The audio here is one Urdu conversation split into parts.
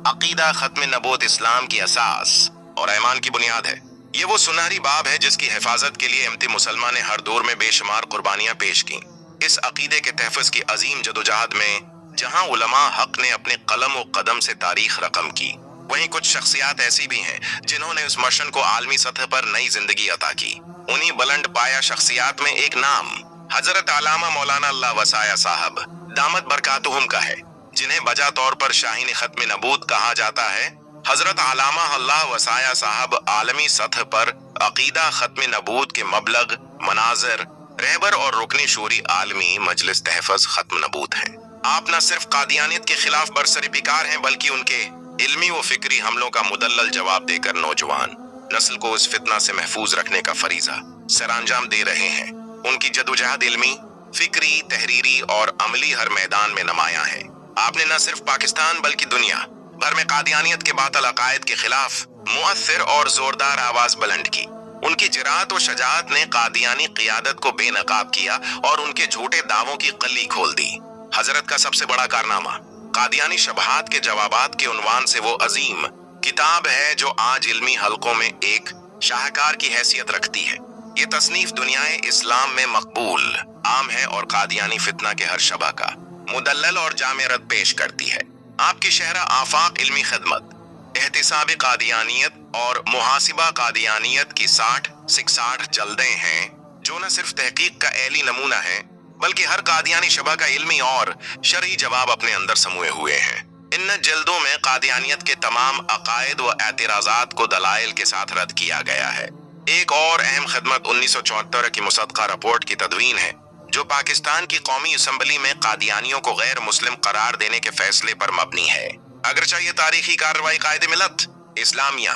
عقیدہ ختم نبوت اسلام کی اساس اور ایمان کی بنیاد ہے۔ یہ وہ سنہری باب ہے جس کی حفاظت کے لیے امتی مسلمہ نے ہر دور میں بے شمار قربانیاں پیش کی۔ اس عقیدے کے تحفظ کی عظیم جدوجہد میں جہاں علماء حق نے اپنے قلم و قدم سے تاریخ رقم کی، وہیں کچھ شخصیات ایسی بھی ہیں جنہوں نے اس مشن کو عالمی سطح پر نئی زندگی عطا کی۔ انہی بلند پایہ شخصیات میں ایک نام حضرت علامہ مولانا اللہ وسایہ صاحب دامت برکاتہم کا ہے، جنہیں بجا طور پر شاہین ختم نبوت کہا جاتا ہے۔ حضرت علامہ اللہ وسایہ صاحب عالمی سطح پر عقیدہ ختم نبوت کے مبلغ، مناظر، رہبر اور رکن شوری عالمی مجلس تحفظ ختم نبوت ہیں۔ آپ نہ صرف قادیانیت کے خلاف برسر پیکار ہیں بلکہ ان کے علمی و فکری حملوں کا مدلل جواب دے کر نوجوان نسل کو اس فتنہ سے محفوظ رکھنے کا فریضہ سر انجام دے رہے ہیں۔ ان کی جدوجہد علمی، فکری، تحریری اور عملی ہر میدان میں نمایاں ہے۔ آپ نے نہ صرف پاکستان بلکہ دنیا بھر میں قادیانیت کے باطل عقائد کے خلاف مؤثر اور زوردار آواز بلند کی۔ ان کی جرأت و شجاعت نے قادیانی قیادت کو بے نقاب کیا اور ان کے جھوٹے دعووں کی قلی کھول دی۔ حضرت کا سب سے بڑا کارنامہ قادیانی شبہات کے جوابات کے عنوان سے وہ عظیم کتاب ہے جو آج علمی حلقوں میں ایک شاہکار کی حیثیت رکھتی ہے۔ یہ تصنیف دنیائے اسلام میں مقبول، عام ہے اور قادیانی فتنہ کے ہر شبہ کا مدلل اور جامع رد پیش کرتی ہے۔ آپ کی شہرہ آفاق علمی خدمت، احتساب قادیانیت اور محاسبہ قادیانیت کی 66 جلدیں ہیں جو نہ صرف تحقیق کا عیلی نمونہ ہیں بلکہ ہر قادیانی شبہ کا علمی اور شرعی جواب اپنے اندر سموئے ہوئے ہیں۔ ان جلدوں میں قادیانیت کے تمام عقائد و اعتراضات کو دلائل کے ساتھ رد کیا گیا ہے۔ ایک اور اہم خدمت 1974 کی مصدقہ رپورٹ کی تدوین ہے جو پاکستان کی قومی اسمبلی میں قادیانیوں کو غیر مسلم قرار دینے کے فیصلے پر مبنی ہے۔ اگرچہ یہ تاریخی کارروائی قائد ملت اسلامیہ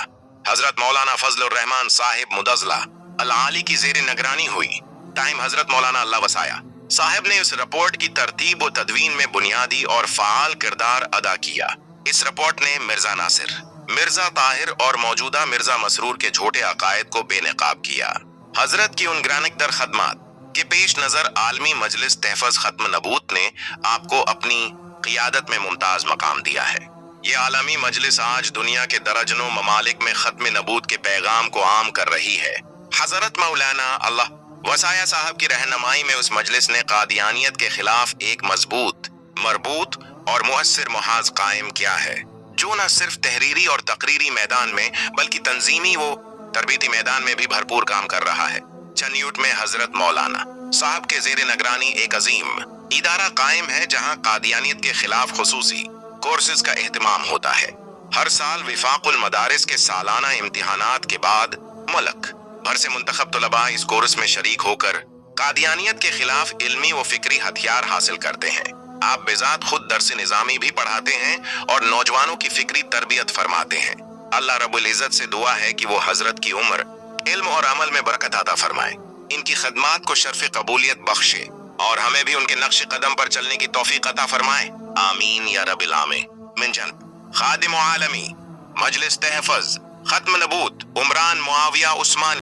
حضرت مولانا فضل الرحمان صاحب مدظلہ العالی کی زیر نگرانی ہوئی، تاہم حضرت مولانا اللہ وسایہ صاحب نے اس رپورٹ کی ترتیب و تدوین میں بنیادی اور فعال کردار ادا کیا۔ اس رپورٹ نے مرزا ناصر، مرزا طاہر اور موجودہ مرزا مسرور کے جھوٹے عقائد کو بے نقاب کیا۔ حضرت کی ان گرانق در خدمات کے پیش نظر عالمی مجلس تحفظ ختم نبوت نے آپ کو اپنی قیادت میں ممتاز مقام دیا ہے۔ یہ عالمی مجلس آج دنیا کے درجنوں ممالک میں ختم نبوت کے پیغام کو عام کر رہی ہے۔ حضرت مولانا اللہ وسایہ صاحب کی رہنمائی میں اس مجلس نے قادیانیت کے خلاف ایک مضبوط، مربوط اور مؤثر محاذ قائم کیا ہے جو نہ صرف تحریری اور تقریری میدان میں بلکہ تنظیمی و تربیتی میدان میں بھی بھرپور کام کر رہا ہے۔ چنیوٹ میں حضرت مولانا صاحب کے زیر نگرانی ایک عظیم ادارہ قائم ہے جہاں قادیانیت کے خلاف خصوصی کورسز کا اہتمام ہوتا ہے۔ ہر سال وفاق المدارس کے سالانہ امتحانات کے بعد ملک بھر سے منتخب طلباء اس کورس میں شریک ہو کر قادیانیت کے خلاف علمی و فکری ہتھیار حاصل کرتے ہیں۔ آپ بذات خود درس نظامی بھی پڑھاتے ہیں اور نوجوانوں کی فکری تربیت فرماتے ہیں۔ اللہ رب العزت سے دعا ہے کہ وہ حضرت کی عمر، علم اور عمل میں برکت عطا فرمائے، ان کی خدمات کو شرف قبولیت بخشے اور ہمیں بھی ان کے نقش قدم پر چلنے کی توفیق عطا فرمائے، آمین یا رب العالمین۔ من جنب خادم عالمی مجلس تحفظ ختم نبوت عمران معاویہ عثمان